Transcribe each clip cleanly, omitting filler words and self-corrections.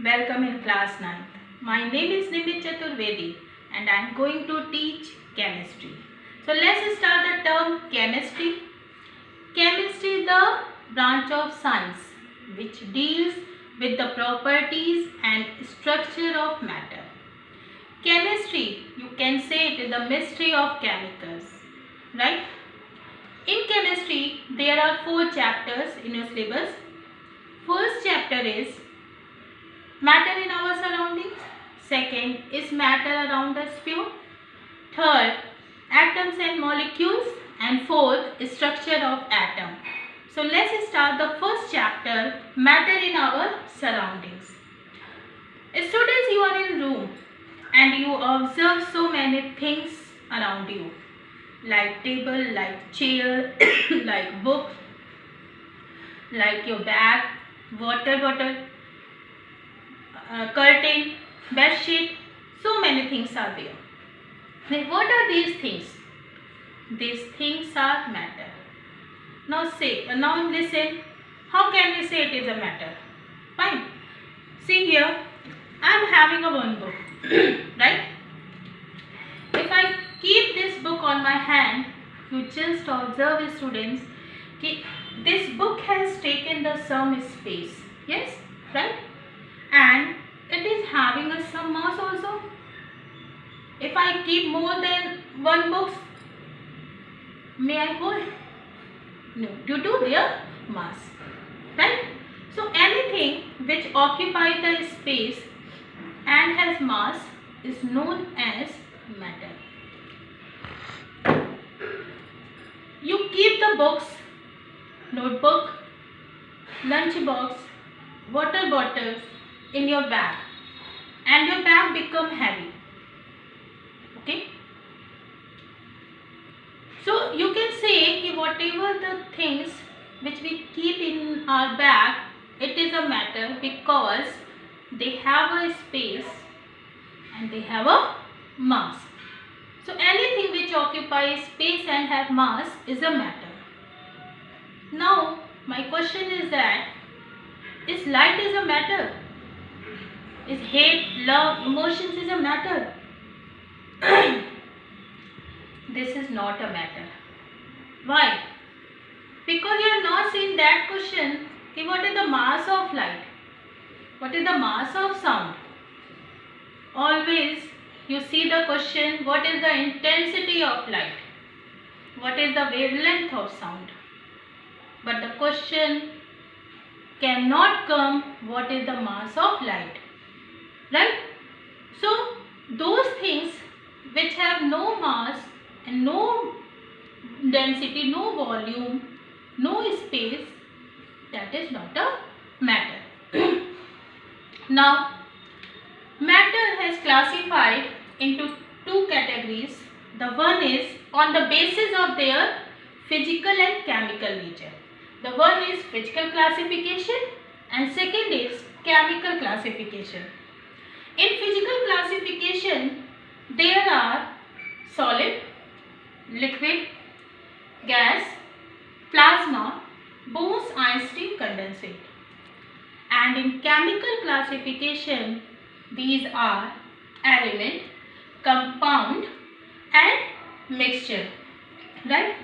Welcome in class 9th. My name is Nimit Chaturvedi and I am going to teach chemistry. So let's start the term chemistry. Chemistry is the branch of science which deals with the properties and structure of matter. Chemistry, you can say it is the mystery of chemicals, right? In chemistry, there are 4 chapters in your syllabus. First chapter is matter in our surroundings. Second is matter around us pure. Third, atoms and molecules. And fourth, structure of atom. So let's start the first chapter, matter in our surroundings. Students, you are in room and you observe so many things around you, like table, like chair, like book, like your bag, water bottle, curtain, bed sheet, so many things are there. Now, what are these things? These things are matter. Now listen, how can we say it is a matter? Fine. See here, I am having a one book, right? If I keep this book on my hand, you just observe, students, this book has taken the some space, yes, right? And it is having some mass also. If I keep more than one book, may I hold? No, due to their mass, right? So anything which occupies the space and has mass is known as matter. You keep the books, notebook, lunch box, water bottle in your bag and your bag become heavy. Okay. So you can say that whatever the things which we keep in our bag, it is a matter because they have a space and they have a mass. So anything which occupies space and have mass is a matter. Now my question is that, is light is a matter? Is hate, love, emotions is a matter? This is not a matter. Why? Because you have not seen that question. What is the mass of light? What is the mass of sound? Always you see the question, what is the intensity of light? What is the wavelength of sound? But the question cannot come, what is the mass of light? Right? So those things which have no mass and no density, no volume, no space, that is not a matter. Now, matter has classified into 2 categories. The one is on the basis of their physical and chemical nature. The one is physical classification and second is chemical classification. In physical classification, there are solid, liquid, gas, plasma, Bose Einstein condensate. And in chemical classification, these are element, compound and mixture, right?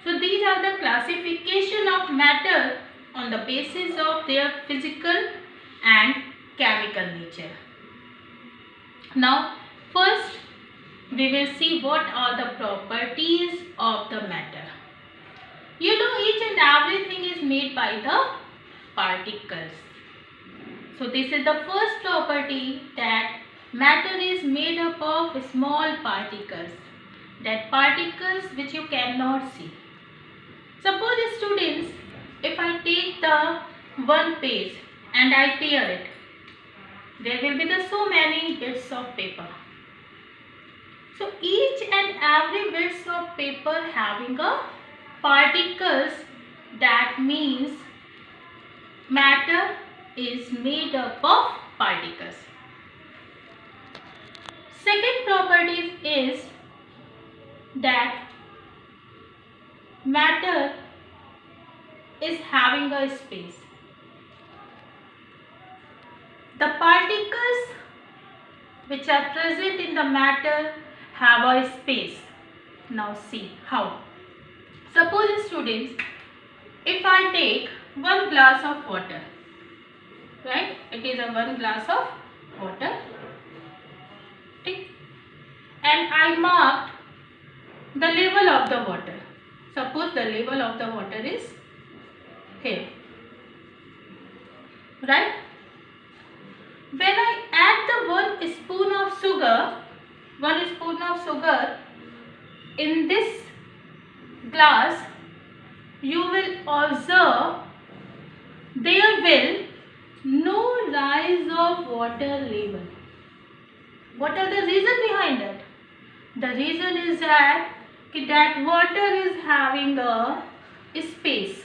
So these are the classification of matter on the basis of their physical and chemical nature. Now first we will see what are the properties of the matter. You know, each and everything is made by the particles. So this is the first property, that matter is made up of small particles. That particles which you cannot see. Suppose students, if I take the one page and I tear it, there will be so many bits of paper. So each and every bits of paper having a particles, that means matter is made up of particles. Second property is that matter is having a space. The particles which are present in the matter have a space. Now see how. Suppose students, if I take one glass of water, right? It is a one glass of water, and I marked the level of the water. Suppose the level of the water is here, right? When I add the 1 spoon of sugar in this glass, you will observe there will no rise of water level. What are the reason behind it? The reason is that water is having a space.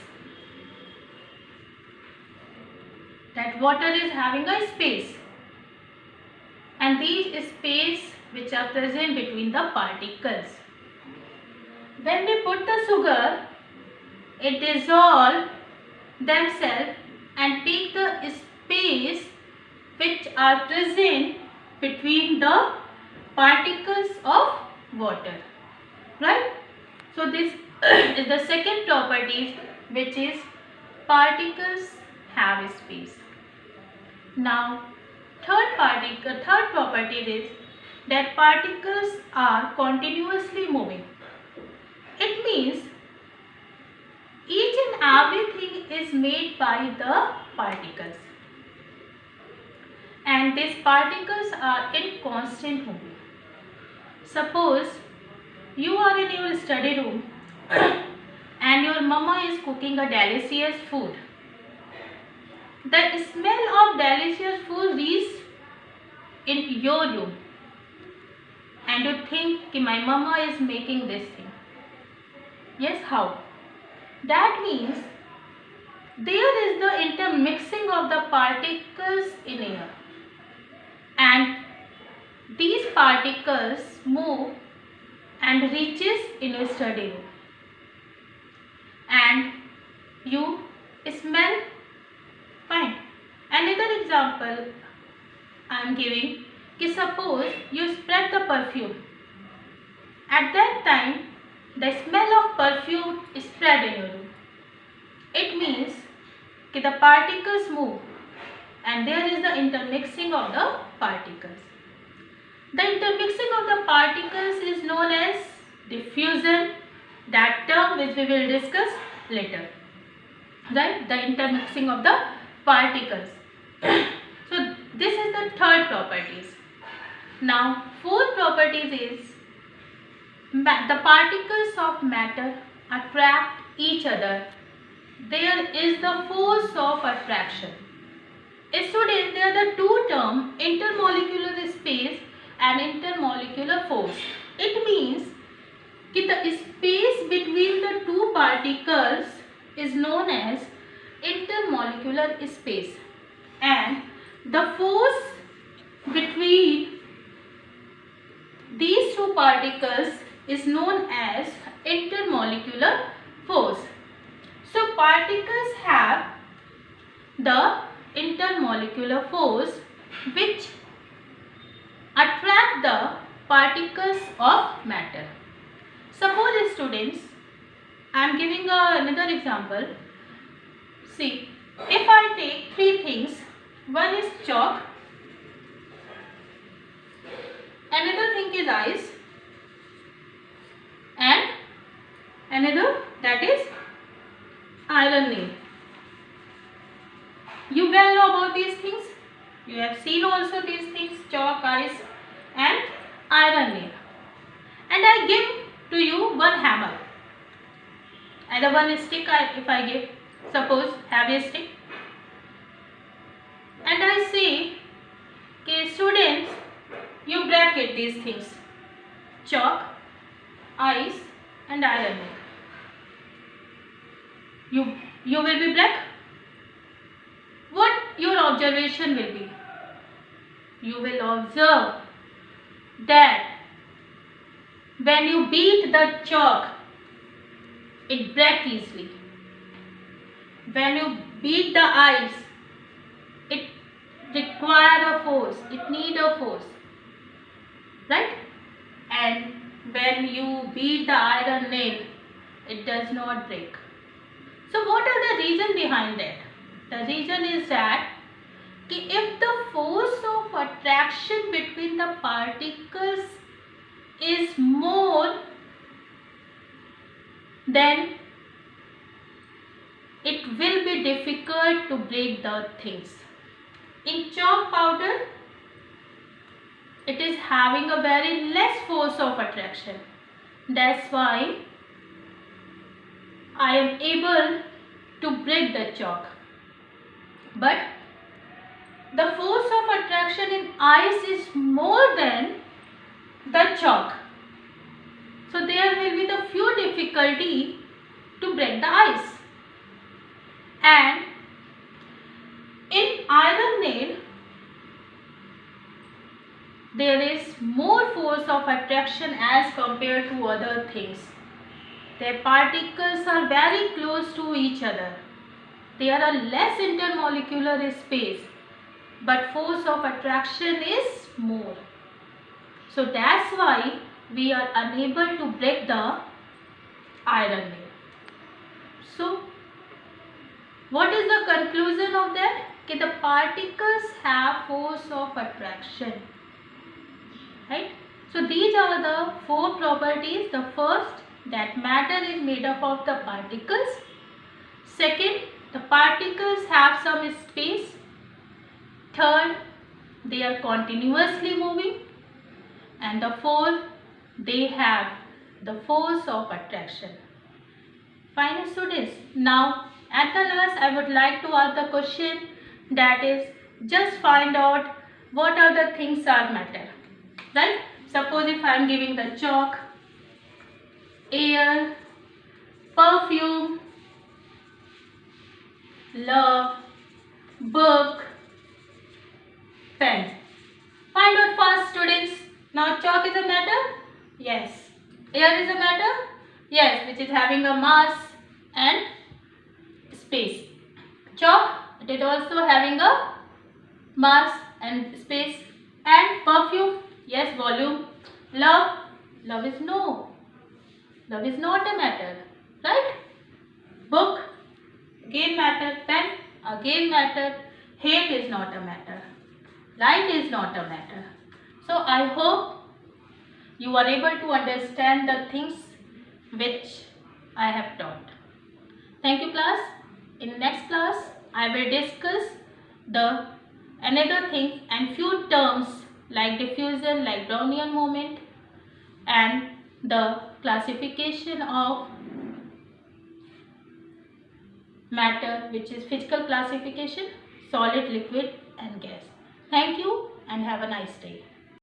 That water is having a space. And these space which are present between the particles. When we put the sugar, it dissolve themselves and take the space which are present between the particles of water, right? So this is the second property, which is particles have space. Now third property is that particles are continuously moving. It means each and everything is made by the particles, and these particles are in constant movement. Suppose you are in your study room and your mama is cooking a delicious food. The smell of delicious food reaches in your room and you think my mama is making this thing. Yes, how? That means there is the intermixing of the particles in air, and these particles move and reaches in your study room, and you smell fine. Another example I am giving, suppose you spread the perfume. At that time, the smell of perfume is spread in your room. It means that the particles move and there is the intermixing of the particles. The intermixing of the particles is known as diffusion, that term which we will discuss later, right? The intermixing of the particles. So this is the third properties. Now fourth properties is the particles of matter attract each other. There is the force of attraction. Students, there are the two terms, intermolecular space and intermolecular force. It means that the space between the two particles is known as intermolecular space, and the force between these two particles is known as intermolecular force. So particles have the intermolecular force which attract the particles of matter. Suppose students, I am giving another example. See, if I take three things, one is chalk, another thing is ice, and another that is iron nail. You well know about these things. You have seen also these things, chalk, ice and iron nail. And I give to you one hammer and one stick. If I give, suppose have a stick, and I say, okay students, you bracket these things, chalk, ice and iron nail. You will be black. What your observation will be? You will observe that when you beat the chalk, it breaks easily. When you beat the ice, it requires a force, it needs a force. when you beat the iron nail, it does not break. So what are the reason behind that? The reason is that if the force of attraction between the particles is more, then it will be difficult to break the things. In chalk powder, it is having a very less force of attraction. That's why I am able to break the chalk. But the force of attraction in ice is more than the chalk. So there will be the few difficulty to break the ice. And in iron nail, there is more force of attraction as compared to other things. Their particles are very close to each other. There are less intermolecular space, but force of attraction is more. So that's why we are unable to break the iron nail. So what is the conclusion of that? That the particles have force of attraction. Right? So these are the four properties. The first, that matter is made up of the particles. Second, the particles have some space. Third, they are continuously moving. And the fourth, they have the force of attraction. Fine students. Now at the last I would like to ask the question, that is, just find out what are the things are matter. Right? Suppose if I am giving the chalk, air, perfume, love, book, pen. Find out fast students. Now chalk is a matter? Yes. Air is a matter? Yes, which is having a mass and space. Chalk, it is also having a mass and space. And perfume, yes, volume. Love, love is no. Love is not a matter, right? Book, again matter. Pen, again matter. Hate is not a matter. Light is not a matter. So I hope you are able to understand the things which I have taught. Thank you class. In the next class, I will discuss the another thing and few terms like diffusion, like Brownian moment, and the classification of matter, which is physical classification, solid, liquid and gas. Thank you and have a nice day.